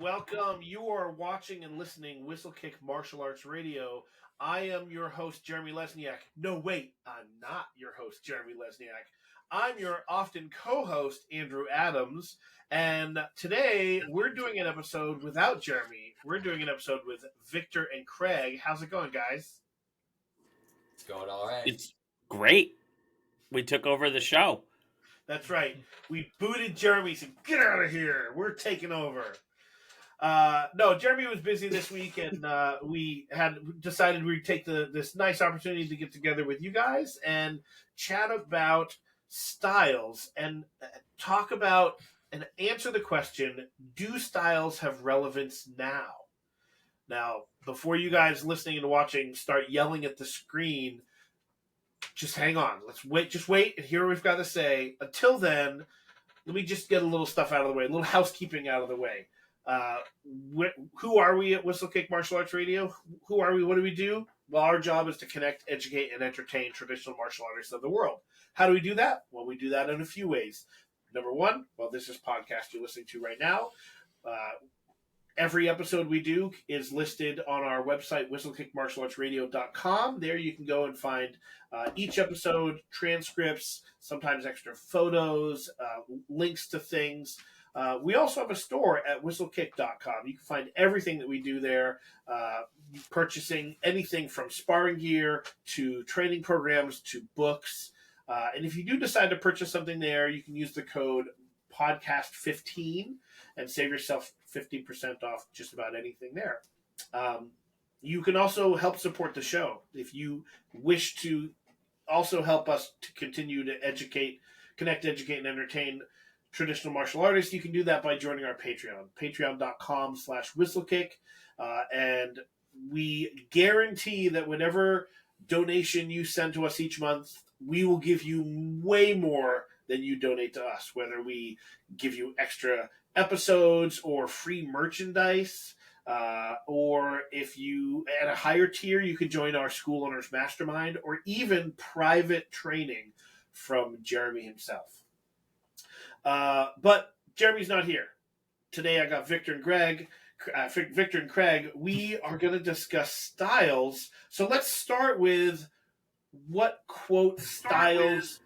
welcome. You are watching and listening Whistlekick Martial Arts Radio. I am your host, Jeremy Lesniak. No, wait, I'm not your host, Jeremy Lesniak. I'm your often co-host, Andrew Adams. And today we're doing an episode without Jeremy. We're doing an episode with Victor and Craig. How's it going, guys? It's going all right. It's great. We took over the show. That's right. We booted Jeremy. Said, "Get out of here. We're taking over." No, Jeremy was busy this week, and we had decided we'd take this nice opportunity to get together with you guys and chat about styles and talk about and answer the question, do styles have relevance now? Now, before you guys listening and watching start yelling at the screen, just hang on. Let's wait. Just wait and hear what we've got to say. Until then, let me just get a little stuff out of the way, a little housekeeping out of the way. Who are we at Whistlekick Martial Arts Radio? Who are we? What do we do? Well, our job is to connect, educate, and entertain traditional martial artists of the world. How do we do that? Well, we do that in a few ways. Number one, well, this is podcast you're listening to right now. Every episode we do is listed on our website, whistlekickmartialartsradio.com. There you can go and find each episode, transcripts, sometimes extra photos, links to things. We also have a store at whistlekick.com. You can find everything that we do there, purchasing anything from sparring gear to training programs to books. And if you do decide to purchase something there, you can use the code podcast15 and save yourself 15% off just about anything there. You can also help support the show. If you wish to also help us to continue to connect, educate, and entertain traditional martial artists, you can do that by joining our Patreon, patreon.com/whistlekick. And we guarantee that whenever donation you send to us each month, we will give you way more than you donate to us, whether we give you extra episodes or free merchandise, or if you at a higher tier, you can join our School Owners Mastermind or even private training from Jeremy himself. But Jeremy's not here. Today I got Victor and Craig. We are going to discuss styles. So let's start with what quote styles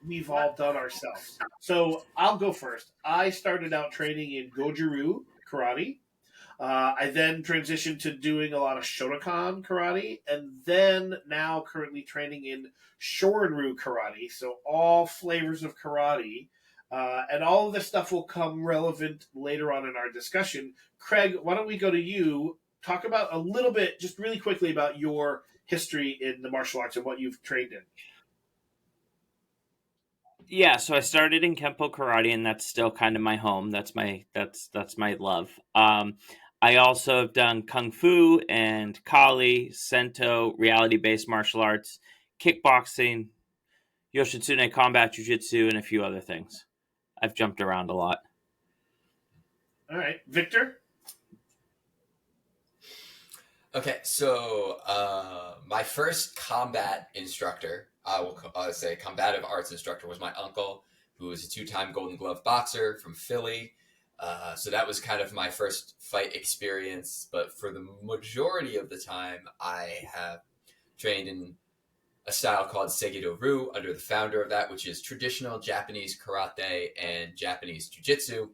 we've all done ourselves. So I'll go first. I started out training in Goju Ryu karate. I then transitioned to doing a lot of Shotokan karate, and then now currently training in Shorin Ryu karate. So all flavors of karate. And all of this stuff will come relevant later on in our discussion. Craig, why don't we go to you? Talk about a little bit, just really quickly, about your history in the martial arts and what you've trained in. Yeah, so I started in Kempo karate, and that's still kind of my home. That's my love. I also have done kung fu and kali, sento, reality-based martial arts, kickboxing, yoshitsune combat jiu-jitsu, and a few other things. I've jumped around a lot. All right, Victor? Okay, so my first combat instructor, I will say combative arts instructor, was my uncle, who was a 2-time Golden Glove boxer from Philly. So that was kind of my first fight experience. But for the majority of the time, I have trained in a style called Aikido Ryu under the founder of that, which is traditional Japanese karate and Japanese jiu-jitsu.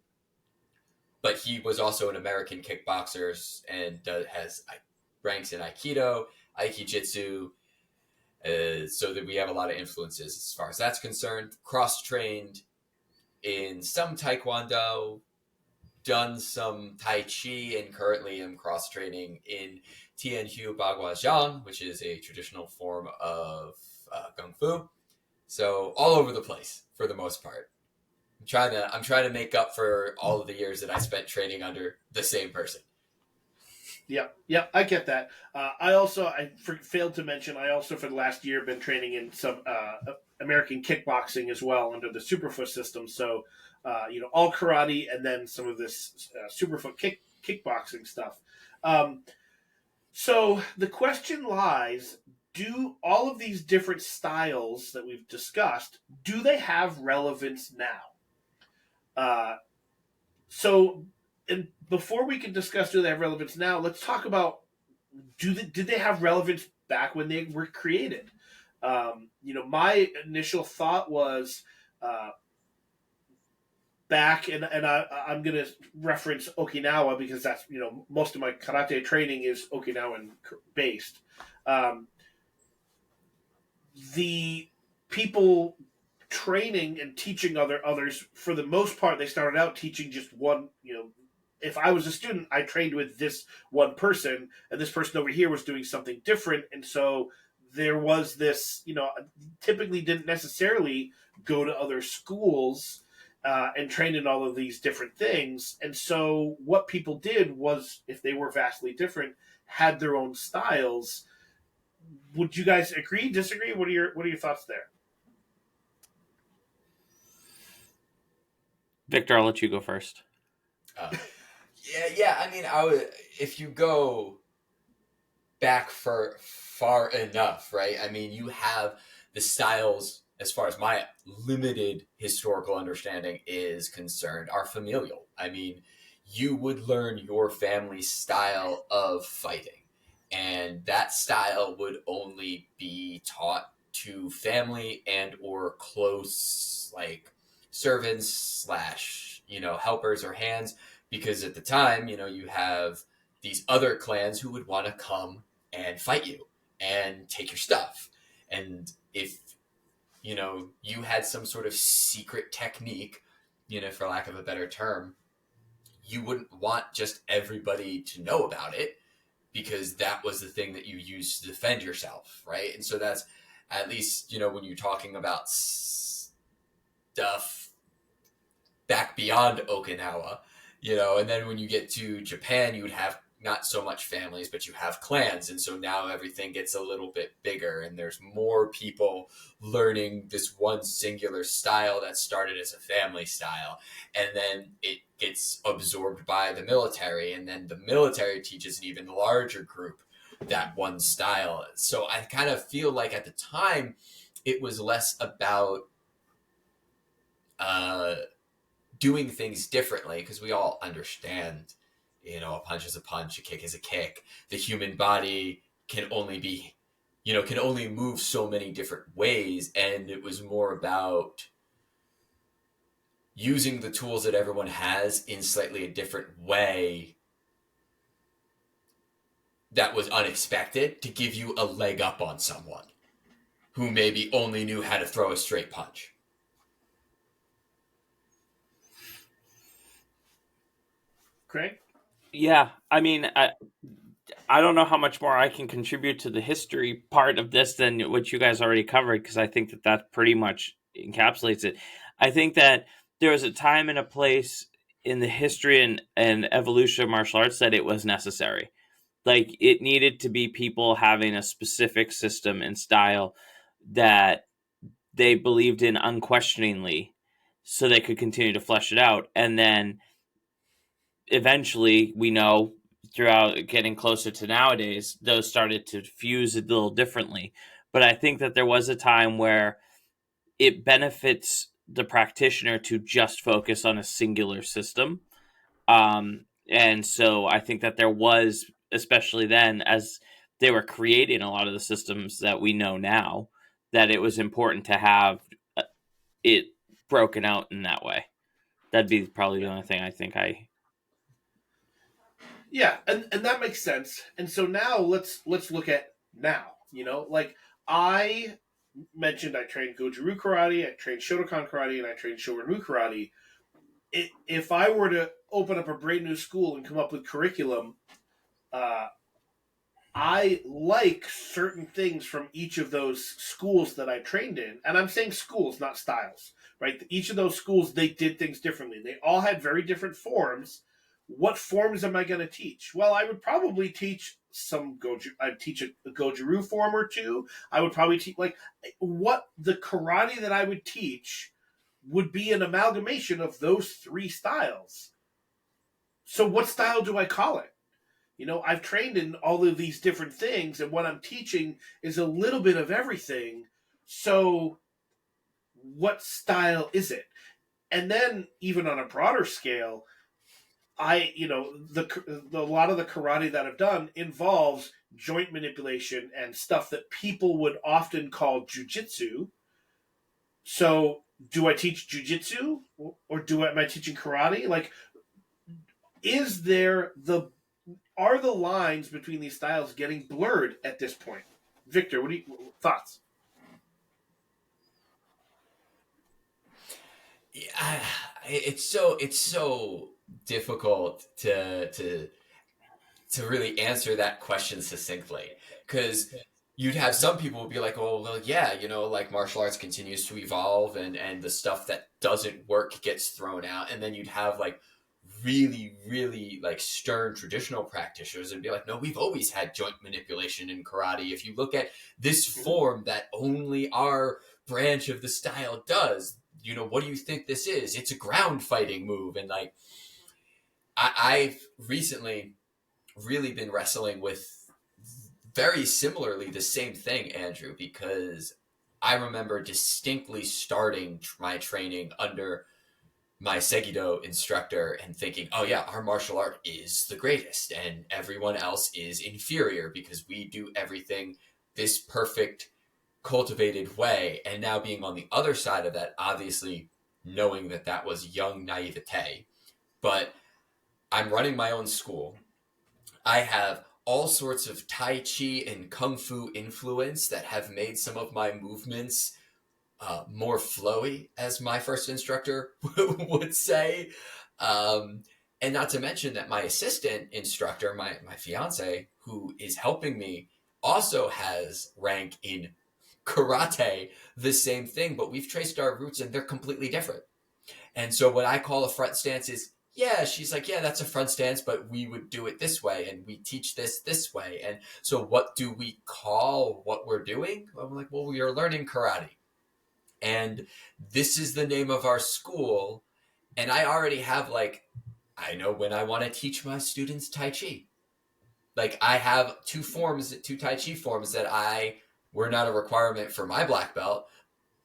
But he was also an American kickboxer and has ranks in Aikido, Aikijitsu, so that we have a lot of influences as far as that's concerned. Cross-trained in some Tae Kwon Do, done some Tai Chi, and currently am cross-training in Tianhu Bagua Zhang, which is a traditional form of Kung Fu. So all over the place for the most part. I'm trying to make up for all of the years that I spent training under the same person. Yeah, I get that. I failed to mention, I also for the last year been training in some American kickboxing as well under the Superfoot system. So, all karate and then some of this Superfoot kickboxing stuff. So the question lies, do all of these different styles that we've discussed, do they have relevance now? So and before we can discuss do they have relevance now, let's talk about did they have relevance back when they were created? My initial thought was back, and I'm going to reference Okinawa because that's most of my karate training is Okinawan based. The people training and teaching others, for the most part, they started out teaching just one. If I was a student, I trained with this one person, and this person over here was doing something different, and so there was this. Typically didn't necessarily go to other schools and train in all of these different things, and so what people did was, if they were vastly different, had their own styles. Would you guys agree, disagree? What are your thoughts there? Victor, I'll let you go first. Yeah. I mean, if you go back for far enough, right? I mean, you have the styles, as far as my limited historical understanding is concerned, are familial. I mean, you would learn your family's style of fighting, and that style would only be taught to family and or close, like, servants slash helpers or hands, because at the time you have these other clans who would want to come and fight you and take your stuff, and if you had some sort of secret technique, for lack of a better term, you wouldn't want just everybody to know about it, because that was the thing that you used to defend yourself, right? And so that's, at least, when you're talking about stuff back beyond Okinawa, and then when you get to Japan, you would have not so much families, but you have clans. And so now everything gets a little bit bigger, and there's more people learning this one singular style that started as a family style. And then it gets absorbed by the military, and then the military teaches an even larger group that one style. So I kind of feel like at the time it was less about doing things differently, because we all understand, a punch is a punch, a kick is a kick. The human body can only move so many different ways, and it was more about using the tools that everyone has in slightly a different way that was unexpected, to give you a leg up on someone who maybe only knew how to throw a straight punch. Craig? Yeah, I mean, I don't know how much more I can contribute to the history part of this than what you guys already covered, because I think that pretty much encapsulates it. I think that there was a time and a place in the history and evolution of martial arts that it was necessary. Like, it needed to be people having a specific system and style that they believed in unquestioningly, so they could continue to flesh it out. And then eventually, we know, throughout getting closer to nowadays, those started to fuse a little differently. But I think that there was a time where it benefits the practitioner to just focus on a singular system. And so I think that there was, especially then, as they were creating a lot of the systems that we know now, that it was important to have it broken out in that way. That'd be probably the only thing I think Yeah, and that makes sense. And so now let's look at now. Like, I mentioned, I trained Goju Ryu karate, I trained Shotokan karate, and I trained Shorin Ryu karate. If I were to open up a brand new school and come up with curriculum, I like certain things from each of those schools that I trained in. And I'm saying schools, not styles, right? Each of those schools, they did things differently. They all had very different forms. What forms am I going to teach? Well, I would probably teach some Goju. I'd teach a Goju Ryu form or two. I would probably teach, like, what the karate that I would teach would be an amalgamation of those three styles. So what style do I call it? I've trained in all of these different things, and what I'm teaching is a little bit of everything. So what style is it? And then, even on a broader scale, a lot of the karate that I've done involves joint manipulation and stuff that people would often call jujitsu. So, do I teach jujitsu or am I teaching karate? Like, is there the are the lines between these styles getting blurred at this point? Victor, what do you thoughts? Yeah, it's so difficult to really answer that question succinctly, because you'd have some people would be like, oh well, yeah, like martial arts continues to evolve, and the stuff that doesn't work gets thrown out, and then you'd have like really really like stern traditional practitioners and be like, no, we've always had joint manipulation in karate. If you look at this form that only our branch of the style does, what do you think this is? It's a ground fighting move. And like I've recently really been wrestling with very similarly the same thing, Andrew, because I remember distinctly starting my training under my Segido instructor and thinking, oh yeah, our martial art is the greatest and everyone else is inferior because we do everything this perfect, cultivated way. And now being on the other side of that, obviously knowing that that was young naivete, but I'm running my own school. I have all sorts of Tai Chi and Kung Fu influence that have made some of my movements more flowy, as my first instructor would say. And not to mention that my assistant instructor, my fiance, who is helping me, also has rank in karate, the same thing, but we've traced our roots and they're completely different. And so what I call a front stance is, yeah, she's like, yeah, that's a front stance, but we would do it this way and we teach this way. And so what do we call what we're doing? I'm like, well, we are learning karate. And this is the name of our school. And I already have I know when I want to teach my students Tai Chi. Like I have two Tai Chi forms that were not a requirement for my black belt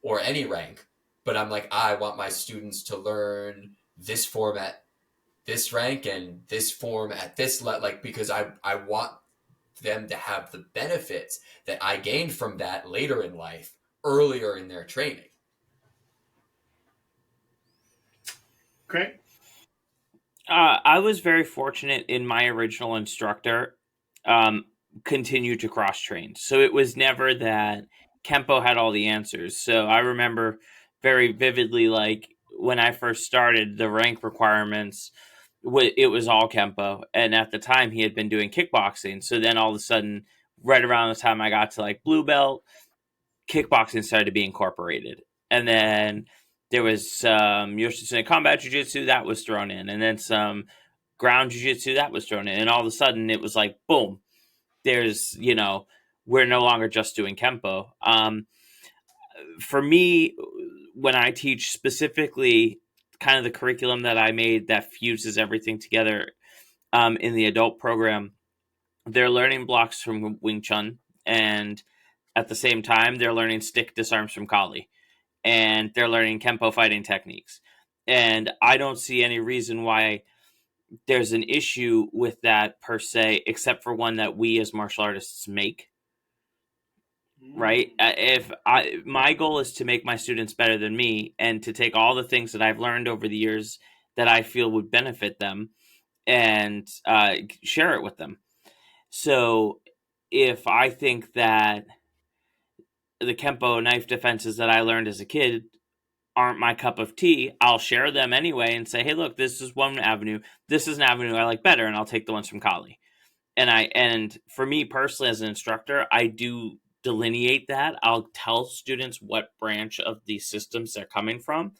or any rank, but I'm like, I want my students to learn this form at this rank and this form at this because I want them to have the benefits that I gained from that later in life, earlier in their training. Great. I was very fortunate in my original instructor continued to cross train. So it was never that Kempo had all the answers. So I remember very vividly, like when I first started, the rank requirements, it was all Kempo. And at the time, he had been doing kickboxing. So then all of a sudden, right around the time I got to like blue belt, kickboxing started to be incorporated. And then there was some Yoshitsune combat jiu-jitsu that was thrown in, and then some ground jiu-jitsu that was thrown in. And all of a sudden it was like, boom, there's, we're no longer just doing Kempo. For me, when I teach specifically kind of the curriculum that I made that fuses everything together in the adult program, they're learning blocks from Wing Chun, and at the same time, they're learning stick disarms from Kali, and they're learning Kempo fighting techniques. And I don't see any reason why there's an issue with that per se, except for one that we as martial artists make. Right? My goal is to make my students better than me, and to take all the things that I've learned over the years that I feel would benefit them and share it with them. So if I think that the Kempo knife defenses that I learned as a kid aren't my cup of tea, I'll share them anyway and say, hey, look, this is one avenue. This is an avenue I like better, and I'll take the ones from Kali. And for me personally as an instructor, I do delineate that. I'll tell students what branch of these systems they're coming from.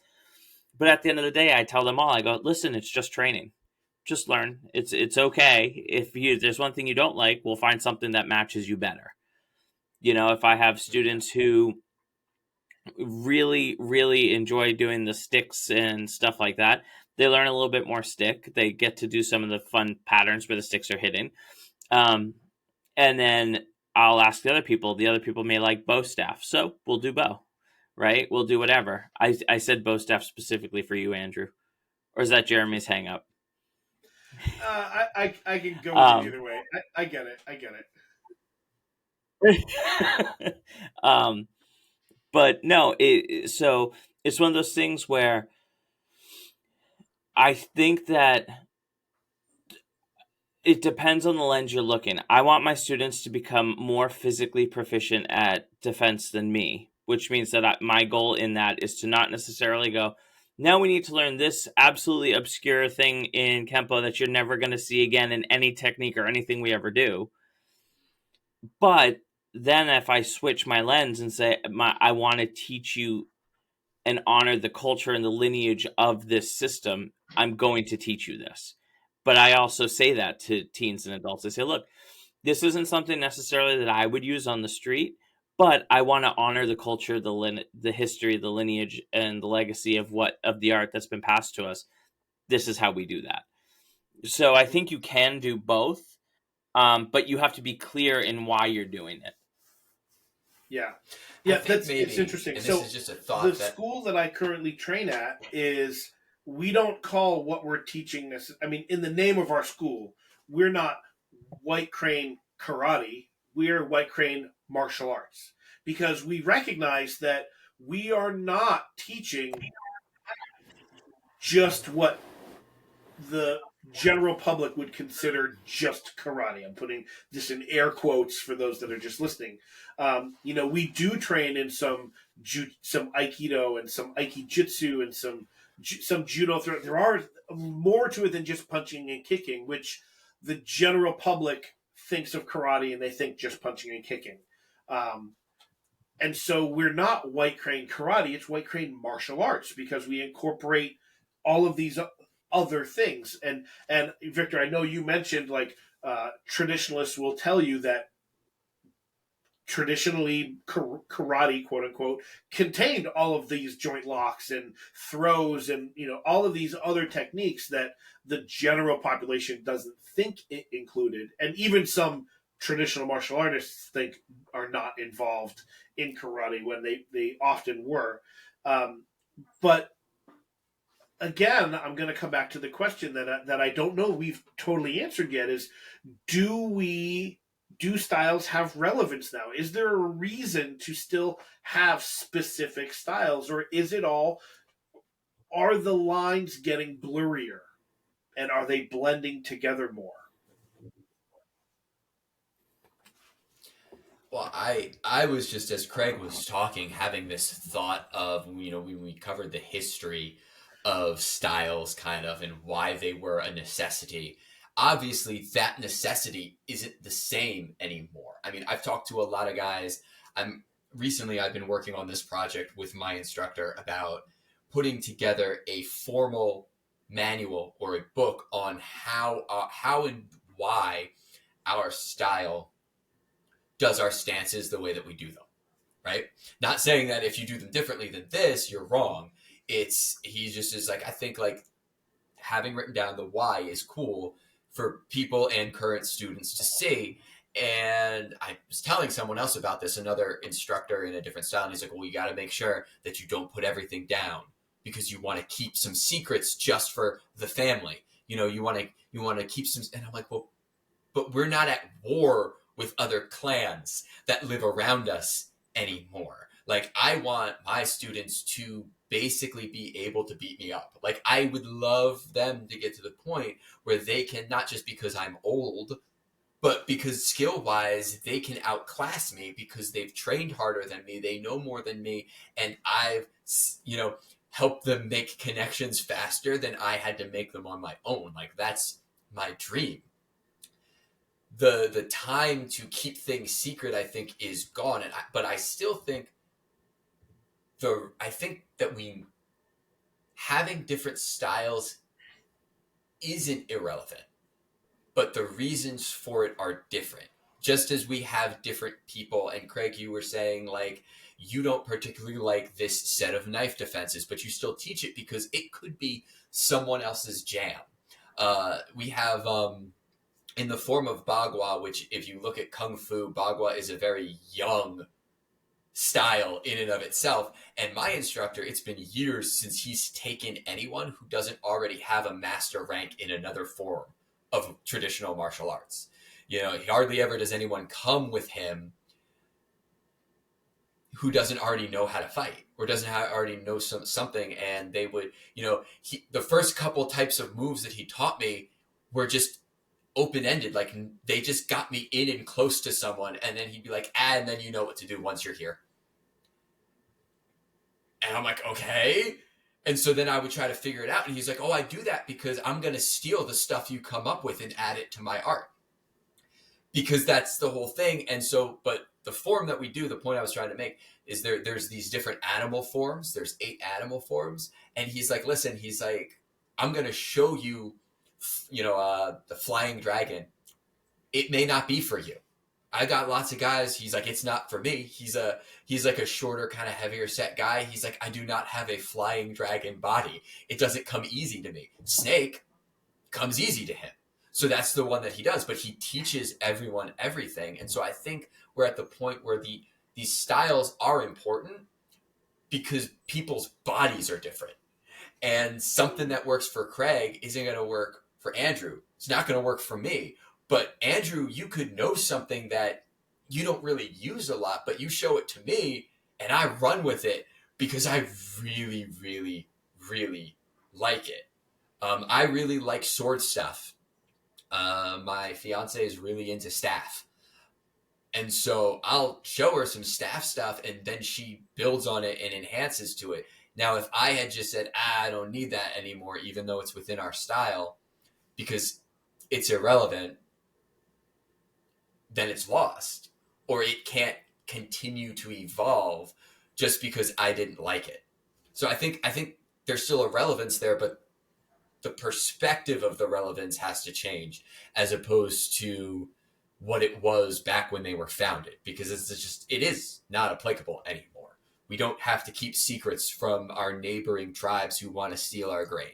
But at the end of the day, I tell them all, I go, listen, it's just training. Just learn. It's okay. If there's one thing you don't like, we'll find something that matches you better. If I have students who really, really enjoy doing the sticks and stuff like that, they learn a little bit more stick. They get to do some of the fun patterns where the sticks are hitting. And then I'll ask the other people. The other people may like bow staff, so we'll do bow, right? We'll do whatever. I said bow staff specifically for you, Andrew. Or is that Jeremy's hang up? I can go with you either way. I get it. I get it. But no, so it's one of those things where I think that it depends on the lens you're looking. I want my students to become more physically proficient at defense than me, which means that my goal in that is to not necessarily go, now we need to learn this absolutely obscure thing in Kempo that you're never going to see again in any technique or anything we ever do. But then if I switch my lens and say, I want to teach you and honor the culture and the lineage of this system, I'm going to teach you this. But I also say that to teens and adults. I say, look, this isn't something necessarily that I would use on the street, but I want to honor the culture, the history, the lineage, and the legacy of the art that's been passed to us. This is how we do that. So I think you can do both, but you have to be clear in why you're doing it. Yeah, Maybe, it's interesting. And so this is just a thought. The school that I currently train at is we don't call what we're teaching this. I mean, in the name of our school, we're not White Crane Karate. We're White Crane Martial Arts because we recognize that we are not teaching just what the general public would consider just karate. I'm putting this in air quotes for those that are just listening. We do train in some Aikido and some Aikijitsu and some judo. There are more to it than just punching and kicking, which the general public thinks of karate and they think just punching and kicking. And so we're not White Crane Karate, it's White Crane Martial Arts because we incorporate all of these other things. And Victor, I know you mentioned traditionalists will tell you that traditionally karate, quote unquote, contained all of these joint locks and throws and all of these other techniques that the general population doesn't think it included, and even some traditional martial artists think are not involved in karate when they often were. But again, I'm going to come back to the question that I don't know we've totally answered yet: is do styles have relevance now? Is there a reason to still have specific styles, or are the lines getting blurrier, and are they blending together more? Well, I was just, as Craig was talking, having this thought of, when we covered the history of styles kind of and why they were a necessity. Obviously, that necessity isn't the same anymore. I mean, I've talked to a lot of guys. Recently I've been working on this project with my instructor about putting together a formal manual or a book on how and why our style does our stances the way that we do them, right? Not saying that if you do them differently than this, you're wrong. He just is like, I think like having written down the why is cool for people and current students to see. And I was telling someone else about this, another instructor in a different style, and he's like, well, you got to make sure that you don't put everything down because you want to keep some secrets just for the family. You want to keep some, and I'm like, well, but we're not at war with other clans that live around us anymore. Like, I want my students to basically be able to beat me up. Like, I would love them to get to the point where they can, not just because I'm old, but because skill-wise, they can outclass me because they've trained harder than me, they know more than me, and I've, helped them make connections faster than I had to make them on my own. Like, that's my dream. The time to keep things secret, I think, is gone. But I still think that we having different styles isn't irrelevant, but the reasons for it are different. Just as we have different people, and Craig, you were saying like you don't particularly like this set of knife defenses, but you still teach it because it could be someone else's jam. We have in the form of Bagua, which if you look at Kung Fu, Bagua is a very young style in and of itself. And my instructor, it's been years since he's taken anyone who doesn't already have a master rank in another form of traditional martial arts. He hardly ever does anyone come with him who doesn't already know how to fight or doesn't already know something. And they would, the first couple types of moves that he taught me were just open-ended. Like, they just got me in and close to someone, and then he'd be like, and then you know what to do once you're here. And I'm like, okay. And so then I would try to figure it out. And he's like, oh, I do that because I'm going to steal the stuff you come up with and add it to my art. Because that's the whole thing. And so, but the form that we do, the point I was trying to make is there's these different animal forms. There's 8 animal forms. And he's like, listen, he's like, I'm going to show you, the flying dragon. It may not be for you. I got lots of guys. He's like, it's not for me. He's like a shorter, kind of heavier set guy. He's like, I do not have a flying dragon body. It doesn't come easy to me. Snake comes easy to him. So that's the one that he does, but he teaches everyone everything. And so I think we're at the point where these styles are important because people's bodies are different. And something that works for Craig isn't going to work for Andrew. It's not going to work for me. But Andrew, you could know something that you don't really use a lot, but you show it to me and I run with it because I really, really, really like it. I really like sword stuff. My fiance is really into staff. And so I'll show her some staff stuff and then she builds on it and enhances to it. Now, if I had just said, I don't need that anymore, even though it's within our style, because it's irrelevant, then it's lost. Or it can't continue to evolve just because I didn't like it. So I think there's still a relevance there, but the perspective of the relevance has to change as opposed to what it was back when they were founded, because it is not applicable anymore. We don't have to keep secrets from our neighboring tribes who want to steal our grain.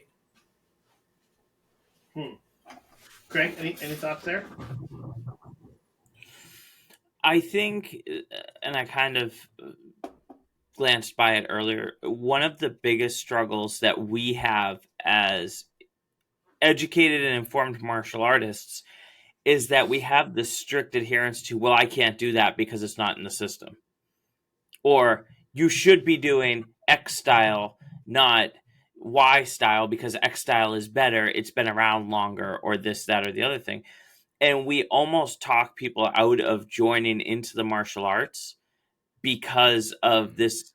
Craig, any thoughts there? I think, and I kind of glanced by it earlier, one of the biggest struggles that we have as educated and informed martial artists is that we have this strict adherence to, well, I can't do that because it's not in the system. Or you should be doing X style, not Y style, because X style is better. It's been around longer, or this, that, or the other thing. And we almost talk people out of joining into the martial arts because of this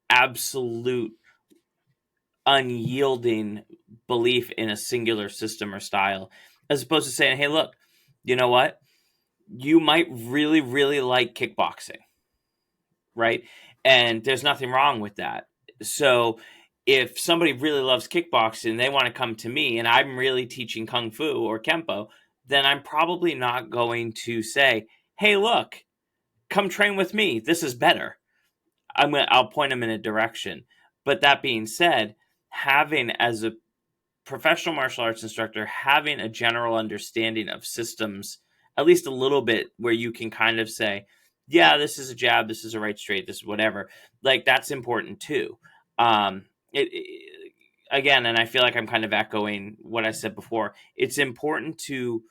absolute unyielding belief in a singular system or style, as opposed to saying, hey, look, you know what? You might really, really like kickboxing, right? And there's nothing wrong with that. So if somebody really loves kickboxing, they want to come to me and I'm really teaching Kung Fu or Kempo, then I'm probably not going to say, hey, look, come train with me. This is better. I'll point them in a direction. But that being said, having, as a professional martial arts instructor, having a general understanding of systems, at least a little bit, where you can kind of say, yeah, this is a jab, this is a right straight, this is whatever. Like, that's important too. Again, and I feel like I'm kind of echoing what I said before, it's important to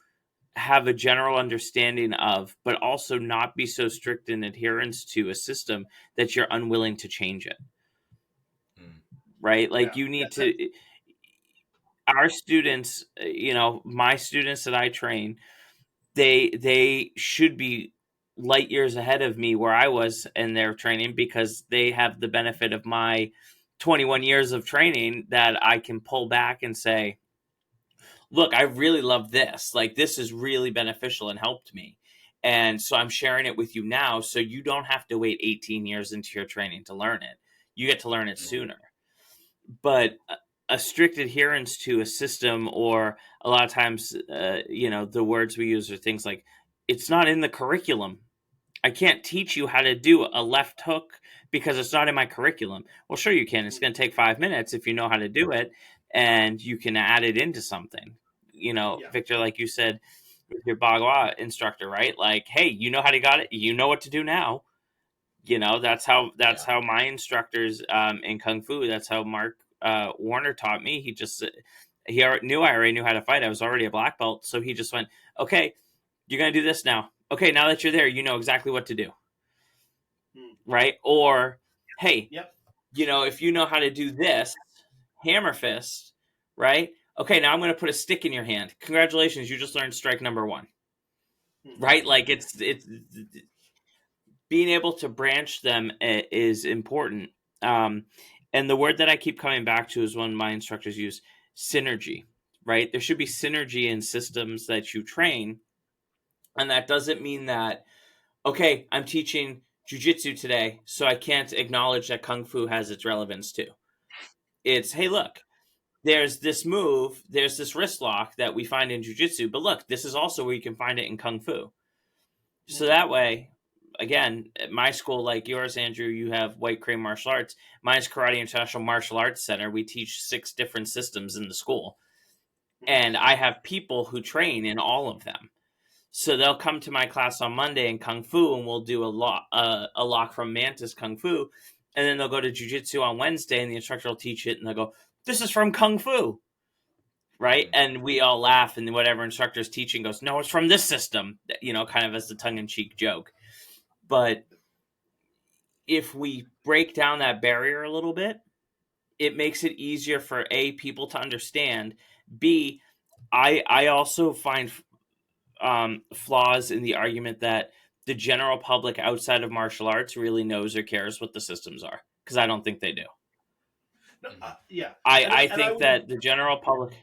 have a general understanding of, but also not be so strict in adherence to a system that you're unwilling to change it. Right? Like, you need to, our students, my students that I train, they should be light years ahead of me where I was in their training, because they have the benefit of my 21 years of training that I can pull back and say, look, I really love this. Like, this is really beneficial and helped me. And so I'm sharing it with you now, so you don't have to wait 18 years into your training to learn it. You get to learn it sooner. But a strict adherence to a system, or a lot of times, the words we use are things like, it's not in the curriculum. I can't teach you how to do a left hook because it's not in my curriculum. Well, sure you can. It's going to take 5 minutes if you know how to do it, and you can add it into something. Victor, like you said, with your Bagua instructor, right? Like, hey, you know how to got it. You know what to do now. That's how my instructors in Kung Fu, that's how Mark Warner taught me. He just, knew I already knew how to fight. I was already a black belt. So he just went, okay, you're going to do this now. Okay, now that you're there, you know exactly what to do. Right? Or, hey, if you know how to do this, hammer fist, right? Okay, now I'm going to put a stick in your hand. Congratulations, you just learned strike number 1. Right? Like it's being able to branch them is important. And the word that I keep coming back to is one my instructors use, synergy, right? There should be synergy in systems that you train. And that doesn't mean that, okay, I'm teaching jujitsu today, so I can't acknowledge that kung fu has its relevance too. It's, hey, look, there's this move, there's this wrist lock that we find in jujitsu, but look, this is also where you can find it in kung fu. So that way, again, at my school, like yours, Andrew, you have White Crane Martial Arts. Mine's Karate International Martial Arts Center. We teach 6 different systems in the school. And I have people who train in all of them. So they'll come to my class on Monday in Kung Fu, and we'll do a lock from Mantis Kung Fu. And then they'll go to Jiu Jitsu on Wednesday, and the instructor will teach it, and they'll go, this is from Kung Fu. Right? And we all laugh, and whatever instructor's teaching goes, no, it's from this system, kind of as the tongue-in-cheek joke. But if we break down that barrier a little bit, it makes it easier for A, people to understand. B, I also find flaws in the argument that the general public outside of martial arts really knows or cares what the systems are, because I don't think they do. No, yeah. I think that the general public...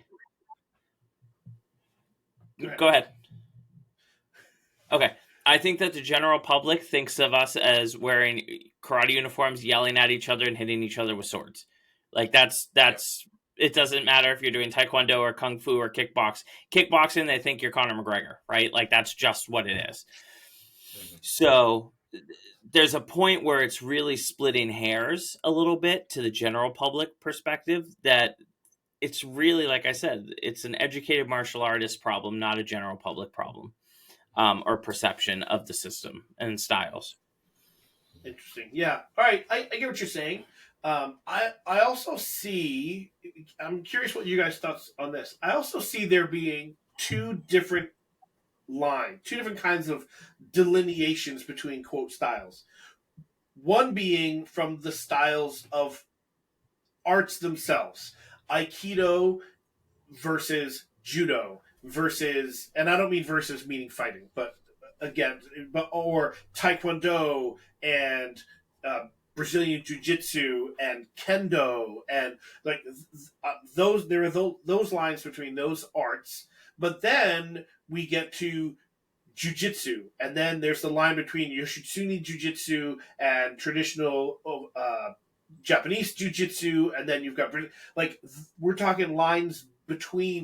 Go ahead. Okay. I think that the general public thinks of us as wearing karate uniforms, yelling at each other, and hitting each other with swords. Like that's it doesn't matter if you're doing Tae Kwon Do or Kung Fu or kickboxing, they think you're Conor McGregor, right? Like that's just what it is. So there's a point where it's really splitting hairs a little bit to the general public perspective, that it's really, like I said, it's an educated martial artist problem, not a general public problem. Or perception of the system and styles. Interesting. Yeah. All right. I get what you're saying. I also see, I'm curious what you guys' thoughts on this. I also see there being 2 different lines, 2 different kinds of delineations between quote styles. One being from the styles of arts themselves. Aikido versus judo versus, and I don't mean versus meaning fighting, but again, or taekwondo and Brazilian jiu-jitsu and kendo, and like those, there are those lines between those arts. But then we get to jiu-jitsu, and then there's the line between Yoshitsune jiu-jitsu and traditional Japanese jiu-jitsu, and then you've got, like, we're talking lines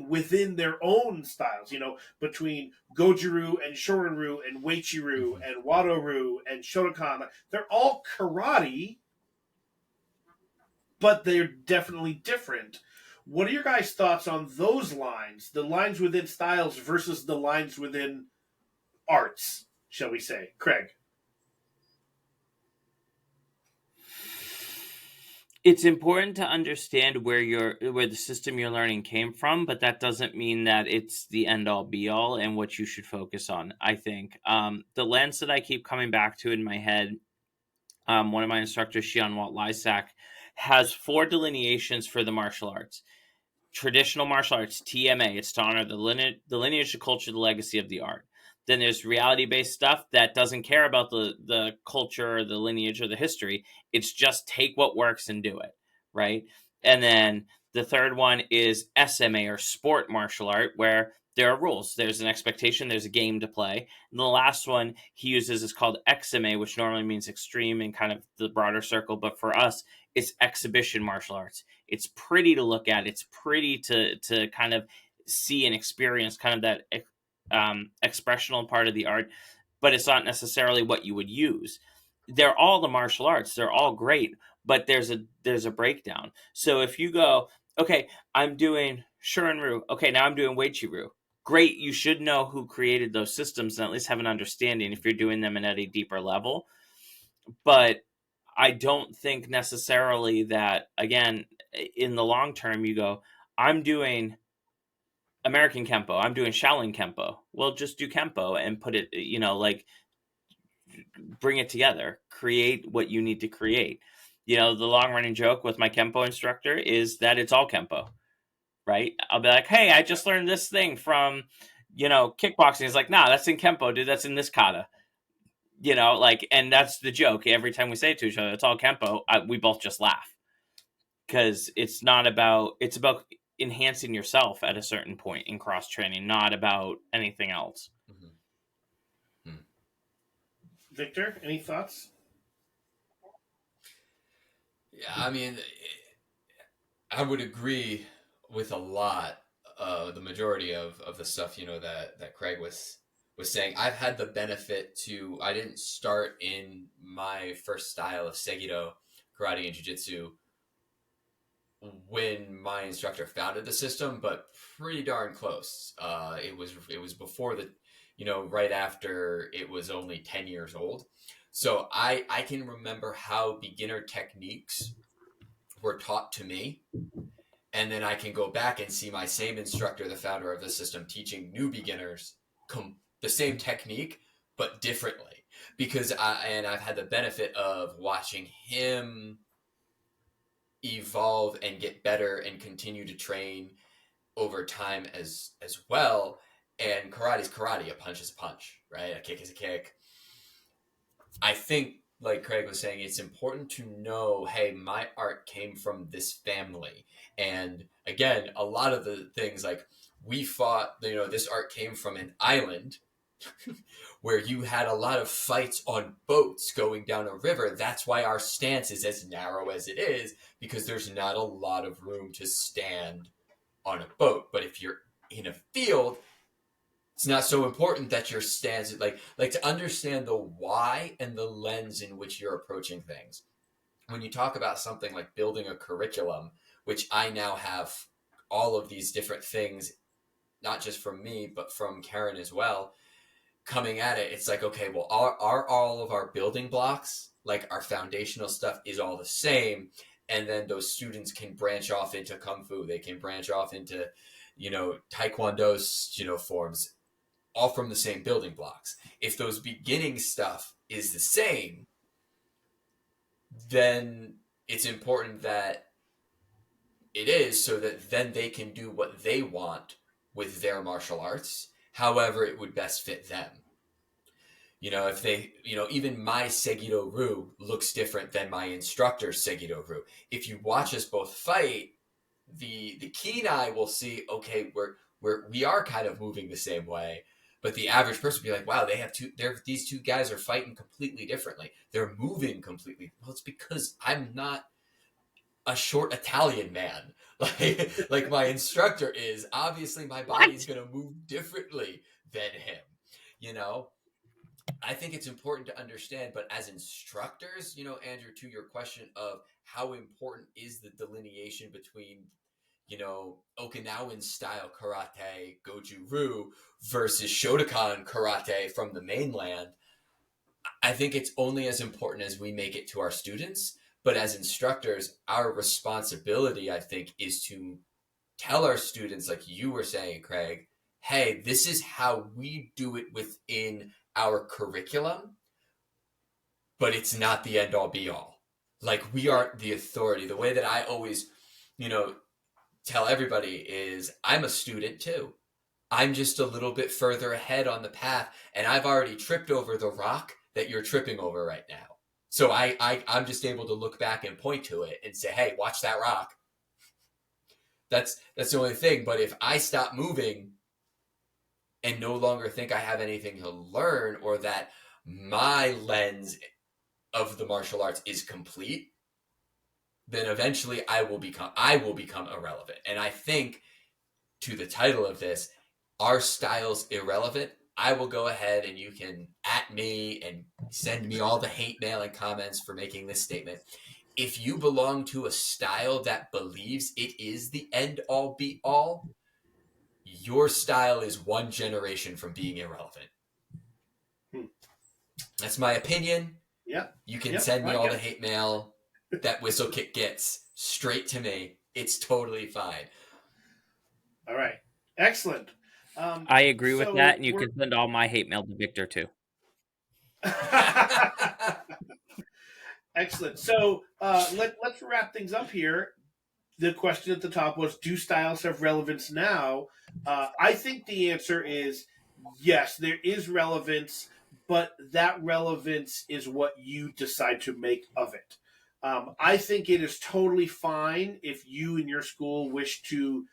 within their own styles, between Goju Ryu and Shorin Ryu and Weichi Ryu and Wado Ryu and Shotokan. They're all karate, but they're definitely different. What are your guys' thoughts on those lines, the lines within styles versus the lines within arts, shall we say? Craig? It's important to understand where the system you're learning came from, but that doesn't mean that it's the end all be all and what you should focus on. I think the lens that I keep coming back to in my head, one of my instructors, Shion Walt Lysak, has 4 delineations for the martial arts. Traditional martial arts, TMA, it's to honor the lineage, the culture, the legacy of the art. Then there's reality-based stuff that doesn't care about the culture or the lineage or the history. It's just take what works and do it, right? And then the third one is SMA, or sport martial art, where there are rules. There's an expectation. There's a game to play. And the last one he uses is called XMA, which normally means extreme in kind of the broader circle. But for us, it's exhibition martial arts. It's pretty to look at. It's pretty to kind of see and experience kind of that expressional part of the art, but it's not necessarily what you would use. They're all the martial arts. They're all great, but there's a breakdown. So if you go, okay, I'm doing Shorin Ryu. Okay, now I'm doing Weichi Ryu. Great, you should know who created those systems and at least have an understanding if you're doing them at a deeper level. But I don't think necessarily that, again, in the long term, you go, I'm doing American Kempo. I'm doing Shaolin Kempo. Well, just do Kempo and put it, like bring it together. Create what you need to create. The long running joke with my Kempo instructor is that it's all Kempo, right? I'll be like, hey, I just learned this thing from, kickboxing. He's like, nah, that's in Kempo, dude. That's in this kata. And that's the joke. Every time we say it to each other, it's all Kempo. We both just laugh because it's about enhancing yourself at a certain point in cross training, not about anything else. Mm-hmm. Victor, any thoughts? Yeah, I mean, I would agree with a lot, the majority of the stuff that Craig was saying. I've had the benefit to. I didn't start in my first style of Segido, karate, and jiu-jitsu when my instructor founded the system, but pretty darn close. It was before the, right after it was only 10 years old. So I can remember how beginner techniques were taught to me. And then I can go back and see my same instructor, the founder of the system, teaching new beginners the same technique, but differently. Because I've had the benefit of watching him evolve and get better and continue to train over time as well. And karate is karate. A punch is a punch, right? A kick is a kick. I think, like Craig was saying, it's important to know, hey, my art came from this family. And again, a lot of the things like we fought, this art came from an island where you had a lot of fights on boats going down a river. That's why our stance is as narrow as it is, because there's not a lot of room to stand on a boat. But if you're in a field, it's not so important that your stance is like to understand the why and the lens in which you're approaching things. When you talk about something like building a curriculum, which I now have all of these different things, not just from me, but from Karen as well, coming at it, it's like, okay, well, are all of our building blocks, like our foundational stuff, is all the same, and then those students can branch off into Kung Fu, they can branch off into, Tae Kwon Do's, forms, all from the same building blocks. If those beginning stuff is the same, then it's important that it is, so that then they can do what they want with their martial arts, however it would best fit them. If they, even my Segido Ryu looks different than my instructor's Segido Ryu. If you watch us both fight, the keen eye will see, okay, we are kind of moving the same way, but the average person will be like, wow, these two guys are fighting completely differently. They're moving completely. Well, it's because I'm not a short Italian man. Like my instructor is. Obviously my body's going to move differently than him, I think it's important to understand, but as instructors, Andrew, to your question of how important is the delineation between, Okinawan style karate, Goju Ryu, versus Shotokan karate from the mainland, I think it's only as important as we make it to our students. But as instructors, our responsibility, I think, is to tell our students, like you were saying, Craig, hey, this is how we do it within our curriculum, but it's not the end all be all. Like, we aren't the authority. The way that I always, tell everybody is, I'm a student too. I'm just a little bit further ahead on the path, and I've already tripped over the rock that you're tripping over right now. So I'm just able to look back and point to it and say, hey, watch that rock. That's the only thing. But if I stop moving and no longer think I have anything to learn, or that my lens of the martial arts is complete, then eventually I will become irrelevant. And I think, to the title of this, Are Styles Irrelevant? I will go ahead and you can at me and send me all the hate mail and comments for making this statement. If you belong to a style that believes it is the end all be all, your style is one generation from being irrelevant. That's my opinion. Yeah. You can send me all the hate mail that Whistlekick gets straight to me. It's totally fine. All right. Excellent. I agree with So that, and you we're can send all my hate mail to Victor too. excellent. So let's wrap things up here. The question at the top was, do styles have relevance now? I think the answer is yes, there is relevance, but that relevance is what you decide to make of it. I think it is totally fine if you and your school wish to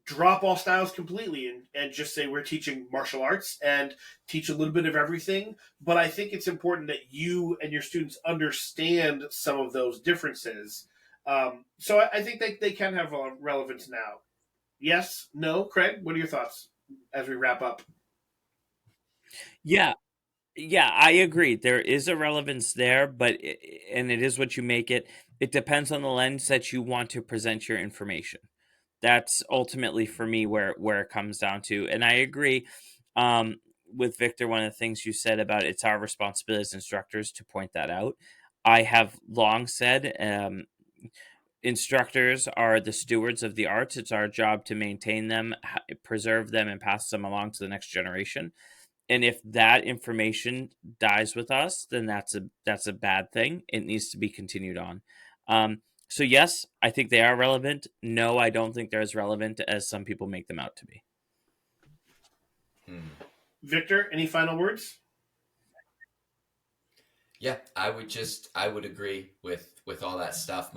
drop all styles completely and just say we're teaching martial arts and teach a little bit of everything. But I think it's important that you and your students understand some of those differences. So I think they can have relevance now. Yes, no, Craig, what are your thoughts as we wrap up? Yeah, yeah, I agree. There is a relevance there, and it is what you make it. It depends on the lens that you want to present your information. That's ultimately for me where it comes down to. And I agree with Victor. One of the things you said about it's our responsibility as instructors to point that out. I have long said instructors are the stewards of the arts. It's our job to maintain them, preserve them, and pass them along to the next generation. And if that information dies with us, then that's a bad thing. It needs to be continued on. So yes, I think they are relevant. No, I don't think they're as relevant as some people make them out to be. Hmm. Victor, any final words? Yeah, I would agree with all that stuff.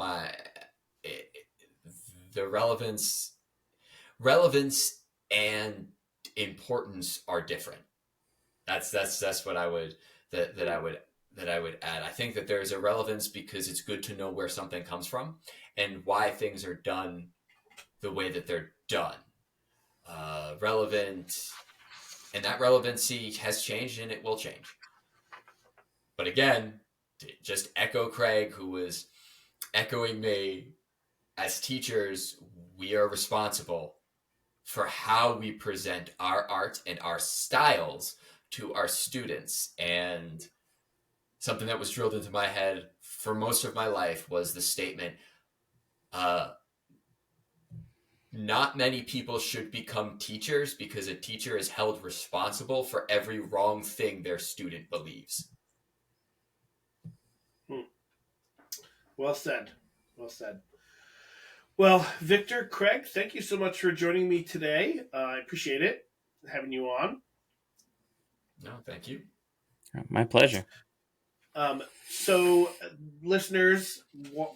The relevance and importance are different. That's what I would that I would add. I think that there's a relevance because it's good to know where something comes from and why things are done the way that they're done. Relevant, and that relevancy has changed and it will change. But again, to just echo Craig, who was echoing me, as teachers, we are responsible for how we present our art and our styles to our students. And something that was drilled into my head for most of my life was the statement, not many people should become teachers because a teacher is held responsible for every wrong thing their student believes. Well said. Well said. Well, Victor, Craig, thank you so much for joining me today. I appreciate it, having you on. No, thank you. My pleasure. So, listeners,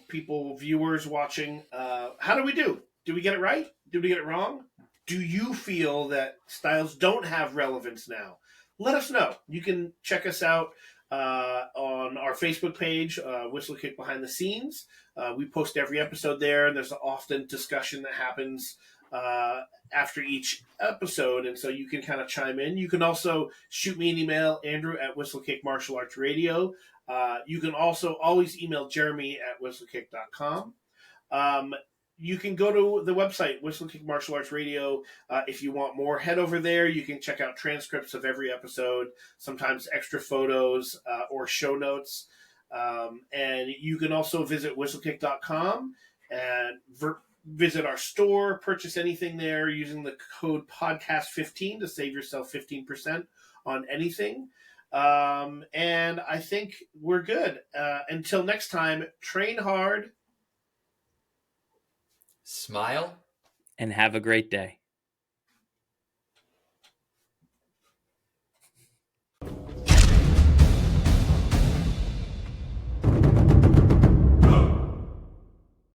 people, viewers watching, how do we do? Did we get it right? Did we get it wrong? Do you feel that styles don't have relevance now? Let us know. You can check us out on our Facebook page, Whistlekick Behind the Scenes. We post every episode there, and there's often discussion that happens after each episode, and so you can kind of chime in. You can also shoot me an email, Andrew at Whistlekick Martial Arts Radio. You can also always email Jeremy at whistlekick.com. You can go to the website, Whistlekick Martial Arts Radio. If you want more, head over there. You can check out transcripts of every episode, sometimes extra photos or show notes. And you can also visit whistlekick.com and visit our store, purchase anything there using the code podcast15 to save yourself 15% on anything. And I think we're good. Until next time, train hard. Smile. And have a great day.